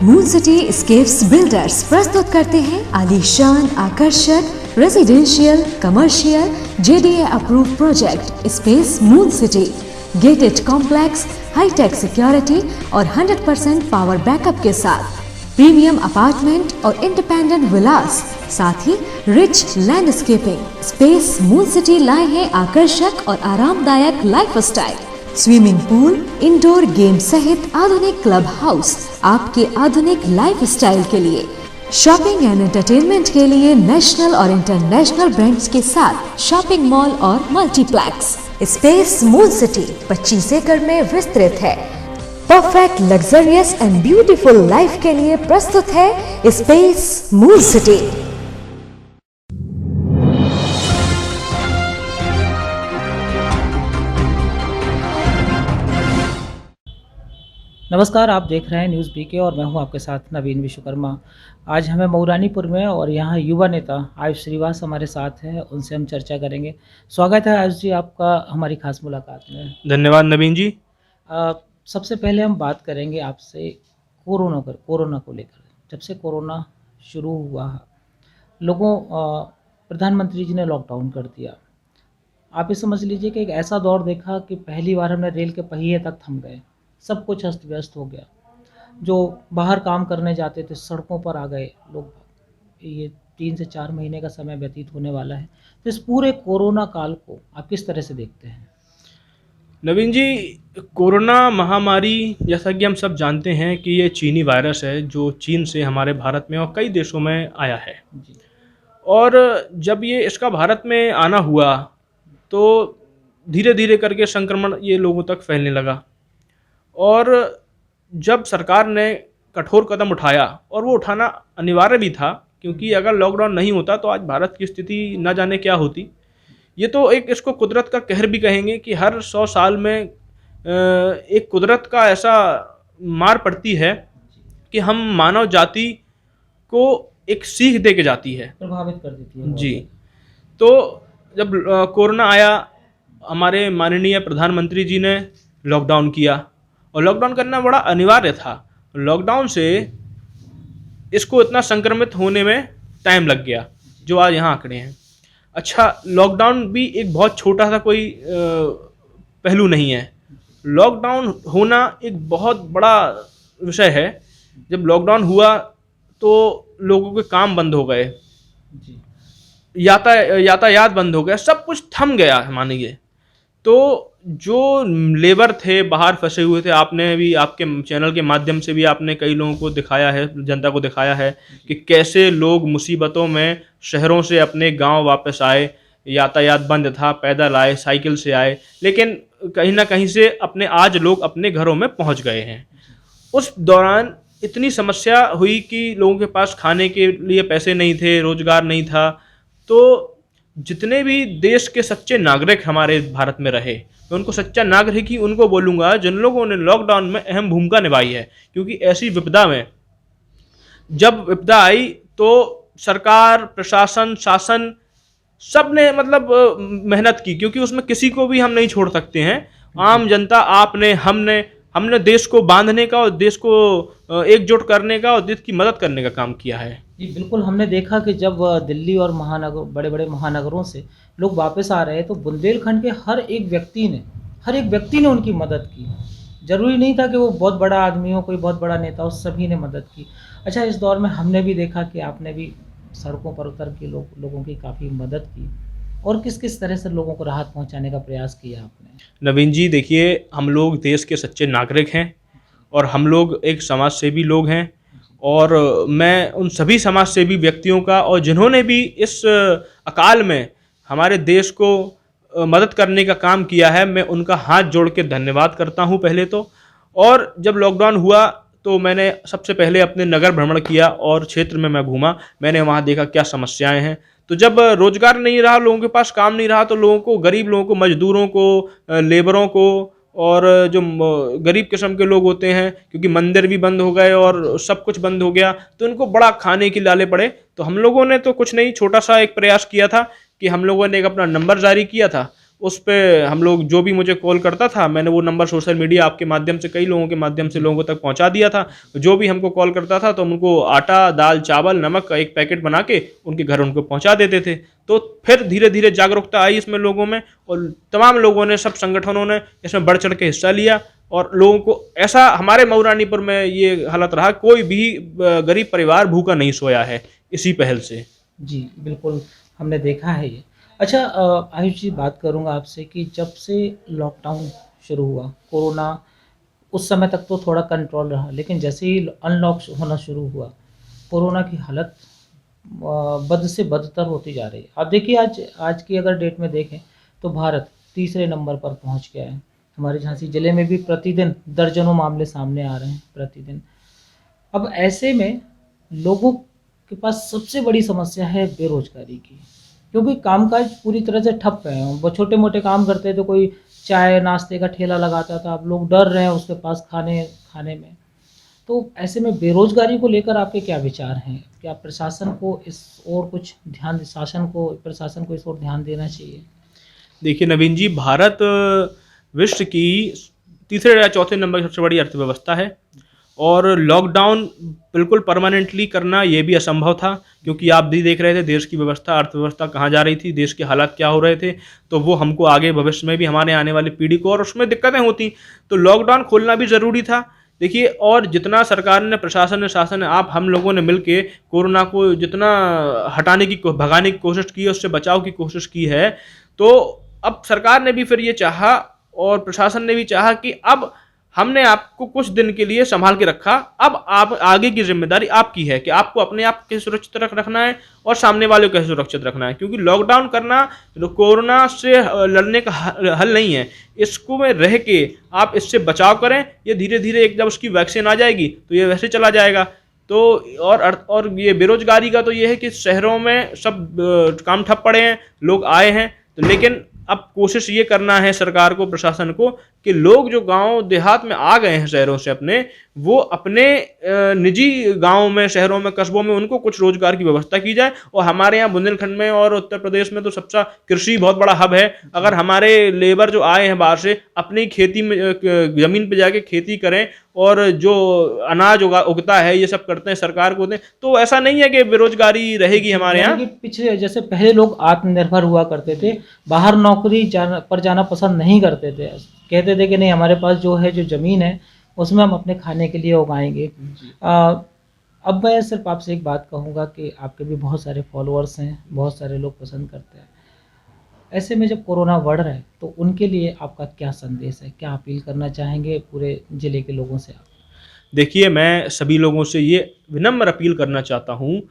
Moon city escapes builders प्रस्तुत करते हैं आलीशान, आकर्षक residential, commercial, JDA approve project space moon city. Gated complex, hitech security और 100% पावर बैकअप के साथ प्रीमियम अपार्टमेंट और इंडिपेंडेंट विलास, साथ ही rich landscaping. Space moon city लाए हैं आकर्षक और आरामदायक lifestyle, swimming pool, indoor game सहित आधुनिक क्लब हाउस आपके आधुनिक लाइफस्टाइल के लिए। शॉपिंग एंड एंटरटेनमेंट के लिए नेशनल और इंटरनेशनल ब्रांड्स के साथ शॉपिंग मॉल और मल्टीप्लेक्स। स्पेस मून सिटी 25 एकड़ में विस्तृत है। Perfect luxurious and beautiful life के लिए प्रस्तुत है स्पेस मून सिटी। नमस्कार, आप देख रहे हैं न्यूज़ BK और मैं हूं आपके साथ नवीन विश्वकर्मा। आज हमें मऊरानीपुर में और यहां युवा नेता आयुष श्रीवास हमारे साथ हैं, उनसे हम चर्चा करेंगे। स्वागत है आयुष जी आपका हमारी खास मुलाकात में। धन्यवाद नवीन जी। सबसे पहले हम बात करेंगे आपसे कोरोना को लेकर। जब से कोरोना शुरू हुआ, प्रधानमंत्री जी ने लॉकडाउन कर दिया। आप ये समझ लीजिए कि एक ऐसा दौर देखा कि पहली बार हमने रेल के पहिए तक थम गए, सब कुछ अस्त व्यस्त हो गया। जो बाहर काम करने जाते थे सड़कों पर आ गए लोग। ये 3 से 4 महीने का समय व्यतीत होने वाला है, तो इस पूरे कोरोना काल को आप किस तरह से देखते हैं? नवीन जी, कोरोना महामारी जैसा कि हम सब जानते हैं कि ये चीनी वायरस है जो चीन से हमारे भारत में और कई देशों में आया है जी। और जब ये इसका भारत में आना हुआ तो धीरे धीरे करके संक्रमण ये लोगों तक फैलने लगा। और जब सरकार ने कठोर कदम उठाया, और वो उठाना अनिवार्य भी था, क्योंकि अगर लॉकडाउन नहीं होता तो आज भारत की स्थिति न जाने क्या होती। ये तो एक इसको कुदरत का कहर भी कहेंगे कि हर 100 साल में एक कुदरत का ऐसा मार पड़ती है कि हम मानव जाति को एक सीख दे के जाती है, प्रभावित कर देती है। जी। तो जब कोरोना आया, हमारे माननीय प्रधानमंत्री जी ने लॉकडाउन किया, और लॉकडाउन करना बड़ा अनिवार्य था। लॉकडाउन से इसको इतना संक्रमित होने में टाइम लग गया जो आज यहाँ आंकड़े हैं। अच्छा, लॉकडाउन भी एक बहुत छोटा सा कोई पहलू नहीं है। लॉकडाउन होना एक बहुत बड़ा विषय है। जब लॉकडाउन हुआ तो लोगों के काम बंद हो गए, यातायात बंद हो गया, सब कुछ थम गया मानिए। तो जो लेबर थे बाहर फंसे हुए थे, आपने भी आपके चैनल के माध्यम से भी आपने कई लोगों को दिखाया है, जनता को दिखाया है कि कैसे लोग मुसीबतों में शहरों से अपने गांव वापस आए। यातायात बंद था, पैदल आए, साइकिल से आए, लेकिन कहीं ना कहीं से आज लोग अपने घरों में पहुंच गए हैं। उस दौरान इतनी समस्या हुई कि लोगों के पास खाने के लिए पैसे नहीं थे, रोजगार नहीं था। तो जितने भी देश के सच्चे नागरिक हमारे भारत में रहे, मैं उनको सच्चा नागरिक ही उनको बोलूँगा जिन लोगों ने लॉकडाउन में अहम भूमिका निभाई है। क्योंकि ऐसी विपदा में जब विपदा आई तो सरकार, प्रशासन, शासन सब ने मेहनत की, क्योंकि उसमें किसी को भी हम नहीं छोड़ सकते हैं। आम जनता, आपने, हमने देश को बांधने का और देश को एकजुट करने का और देश की मदद करने का काम किया है। जी बिल्कुल, हमने देखा कि जब दिल्ली और बड़े बड़े महानगरों से लोग वापस आ रहे हैं तो बुंदेलखंड के हर एक व्यक्ति ने उनकी मदद की। जरूरी नहीं था कि वो बहुत बड़ा आदमी हो, कोई बहुत बड़ा नेता हो, सभी ने मदद की। अच्छा, इस दौर में हमने भी देखा कि आपने भी सड़कों पर उतर के लोगों की काफ़ी मदद की, और किस किस तरह से लोगों को राहत पहुंचाने का प्रयास किया आपने? नवीन जी, देखिए, हम लोग देश के सच्चे नागरिक हैं और हम लोग एक समाज सेवी लोग हैं। और मैं उन सभी समाज सेवी व्यक्तियों का, और जिन्होंने भी इस अकाल में हमारे देश को मदद करने का काम किया है, मैं उनका हाथ जोड़ के धन्यवाद करता हूं पहले तो। और जब लॉकडाउन हुआ तो मैंने सबसे पहले अपने नगर भ्रमण किया और क्षेत्र में मैं घूमा। मैंने वहां देखा क्या समस्याएं हैं। तो जब रोजगार नहीं रहा, लोगों के पास काम नहीं रहा, तो लोगों को, गरीब लोगों को, मजदूरों को, लेबरों को, और जो गरीब किस्म के लोग होते हैं, क्योंकि मंदिर भी बंद हो गए और सब कुछ बंद हो गया, तो उनको बड़ा खाने की लाले पड़े। तो हम लोगों ने तो कुछ नहीं, छोटा सा एक प्रयास किया था कि हम लोगों ने एक अपना नंबर जारी किया था, उस पे हम लोग जो भी मुझे कॉल करता था, मैंने वो नंबर सोशल मीडिया आपके माध्यम से, कई लोगों के माध्यम से लोगों तक पहुंचा दिया था। जो भी हमको कॉल करता था तो हम उनको आटा, दाल, चावल, नमक का एक पैकेट बना के उनके घर उनको पहुंचा देते थे। तो फिर धीरे धीरे जागरूकता आई इसमें लोगों में, और तमाम लोगों ने, सब संगठनों ने इसमें बढ़ चढ़ के हिस्सा लिया। और लोगों को ऐसा, हमारे मऊरानीपुर में ये हालत रहा, कोई भी गरीब परिवार भूखा नहीं सोया है इसी पहल से। जी बिल्कुल, हमने देखा है ये। अच्छा आयुष जी, बात करूँगा आपसे कि जब से लॉकडाउन शुरू हुआ, कोरोना उस समय तक तो थोड़ा कंट्रोल रहा, लेकिन जैसे ही अनलॉक होना शुरू हुआ, कोरोना की हालत बद से बदतर होती जा रही है। आप देखिए आज की अगर डेट में देखें तो भारत तीसरे नंबर पर पहुंच गया है। हमारे झांसी ज़िले में भी प्रतिदिन दर्जनों मामले सामने आ रहे हैं प्रतिदिन। अब ऐसे में लोगों के पास सबसे बड़ी समस्या है बेरोजगारी की, क्योंकि कामकाज पूरी तरह से ठप है। वो छोटे मोटे काम करते तो कोई चाय नाश्ते का ठेला लगाता था, अब लोग डर रहे हैं उसके पास खाने में। तो ऐसे में बेरोजगारी को लेकर आपके क्या विचार हैं? क्या प्रशासन को इस ओर कुछ ध्यान, प्रशासन को इस ओर ध्यान देना चाहिए? देखिए नवीन जी, भारत विश्व की तीसरे या चौथे नंबर की सबसे बड़ी अर्थव्यवस्था है, और लॉकडाउन बिल्कुल परमानेंटली करना ये भी असंभव था, क्योंकि आप भी देख रहे थे देश की व्यवस्था, अर्थव्यवस्था कहाँ जा रही थी, देश के हालात क्या हो रहे थे। तो वो हमको आगे भविष्य में भी, हमारे आने वाली पीढ़ी को, और उसमें दिक्कतें होती, तो लॉकडाउन खोलना भी ज़रूरी था। देखिए, और जितना सरकार ने, प्रशासन ने, शासन ने, आप हम लोगों ने मिलके कोरोना को जितना भगाने की कोशिश की है, उससे बचाव की कोशिश की है, तो अब सरकार ने भी फिर ये चाहा और प्रशासन ने भी चाहा कि अब हमने आपको कुछ दिन के लिए संभाल के रखा, अब आप आगे की जिम्मेदारी आपकी है कि आपको अपने आप कैसे सुरक्षित रखना है और सामने वाले को कैसे सुरक्षित रखना है। क्योंकि लॉकडाउन करना कोरोना से लड़ने का हल नहीं है, इसको में रह के आप इससे बचाव करें। ये धीरे धीरे जब उसकी वैक्सीन आ जाएगी तो ये वैसे चला जाएगा। तो और ये बेरोजगारी का तो ये है कि शहरों में सब काम ठप पड़े हैं, लोग आए हैं, तो लेकिन अब कोशिश ये करना है सरकार को, प्रशासन को, कि लोग जो गांव देहात में आ गए हैं शहरों से अपने, वो अपने निजी गांवों में, शहरों में, कस्बों में उनको कुछ रोजगार की व्यवस्था की जाए। और हमारे यहाँ बुंदेलखंड में और उत्तर प्रदेश में तो सबसे कृषि बहुत बड़ा हब है। अगर हमारे लेबर जो आए हैं बाहर से अपनी खेती में, जमीन पे जाके खेती करें और जो अनाज उगता है ये सब करते हैं, सरकार को दें, तो ऐसा नहीं है कि बेरोजगारी रहेगी हमारे यहाँ। पिछले जैसे पहले लोग आत्मनिर्भर हुआ करते थे, बाहर नौकरी पर जाना पसंद नहीं करते थे, कहते थे कि नहीं, हमारे पास जो है, जो ज़मीन है उसमें हम अपने खाने के लिए उगाएंगे। अब मैं सिर्फ आपसे एक बात कहूँगा कि आपके भी बहुत सारे फॉलोअर्स हैं, बहुत सारे लोग पसंद करते हैं। ऐसे में जब कोरोना बढ़ रहा है तो उनके लिए आपका क्या संदेश है, क्या अपील करना चाहेंगे पूरे ज़िले के लोगों से आप? देखिए, मैं सभी लोगों से ये विनम्र अपील करना चाहता हूँ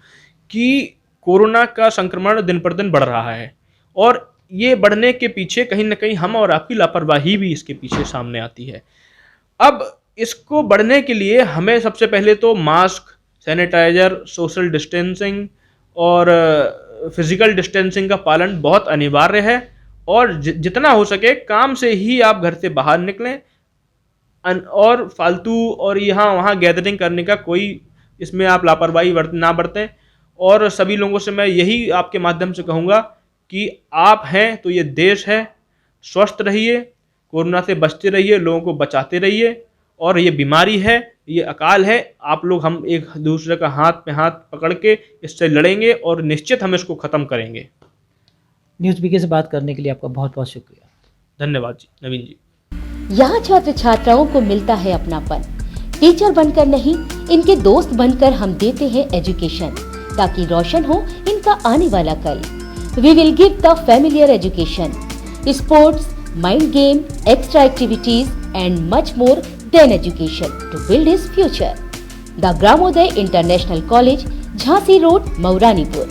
कि कोरोना का संक्रमण दिन पर दिन बढ़ रहा है, और ये बढ़ने के पीछे कहीं ना कहीं हम और आपकी लापरवाही भी इसके पीछे सामने आती है। अब इसको बढ़ने के लिए हमें सबसे पहले तो मास्क, सैनिटाइजर, सोशल डिस्टेंसिंग और फिजिकल डिस्टेंसिंग का पालन बहुत अनिवार्य है, और जितना हो सके काम से ही आप घर से बाहर निकलें, और फालतू और यहाँ वहाँ गैदरिंग करने का कोई, इसमें आप लापरवाही ना बरतें। और सभी लोगों से मैं यही आपके माध्यम से कहूँगा कि आप हैं तो ये देश है, स्वस्थ रहिए, कोरोना से बचते रहिए, लोगों को बचाते रहिए, और ये बीमारी है, ये अकाल है, आप लोग, हम एक दूसरे का हाथ पे हाथ पकड़ के इससे लड़ेंगे और निश्चित हम इसको ख़त्म करेंगे। न्यूज़ बीके से बात करने के लिए आपका बहुत बहुत शुक्रिया। धन्यवाद जी, नवीन जी। यहाँ छात्र छात्राओं को मिलता है अपनापन। टीचर बनकर नहीं, इनके दोस्त बनकर हम देते हैं एजुकेशन, ताकि रोशन हो इनका आने वाला कल। We will give the familiar education, sports, mind game, extra activities and much more than education to build his future. The Gramoday International College, Jhansi Road, Mauranipur.